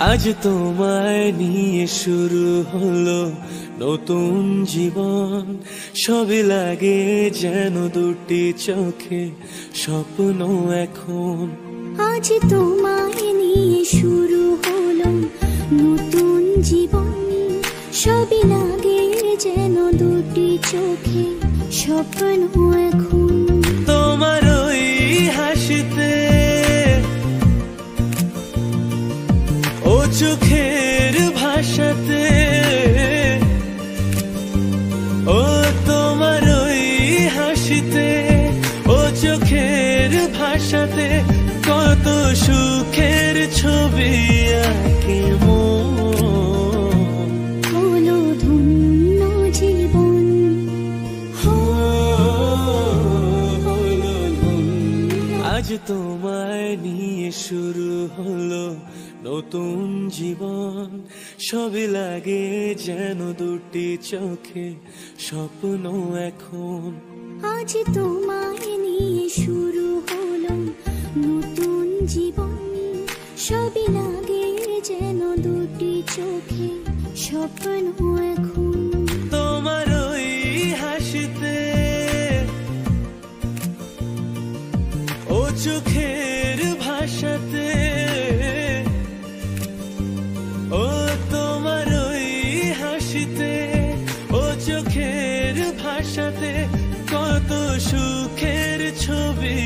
আজ তোমায় নিয়ে শুরু হলো নতুন জীবন, সবই লাগে যেন দুটি চোখে স্বপ্ন এখন। আজ তোমায় নিয়ে শুরু হলো নতুন জীবন, সবই লাগে যেন দুটি চোখে স্বপ্ন এখন। তোমার ওই হাসিতে, ও চোখের ভাষাতে, ও তোমার ওই হাসিতে, ও চোখের ভাষাতে কত সুখের ছবি আঁকে মন। হলো ধন্য জীবন, আজ তোমায় নিয়ে শুরু হলো নতুন জীবন, সবই লাগে যেন দুটি চোখে স্বপ্ন এখন। আজ তোমায় নিয়ে শুরু হলো নতুন জীবন, সবই লাগে যেন দুটি চোখে স্বপ্ন এখন। তোমার ওই হাসিতে, ও চোখের ভাষাতে, ও তোমার ওই হাসিতে, ও চোখের ভাষাতে কত সুখের ছবি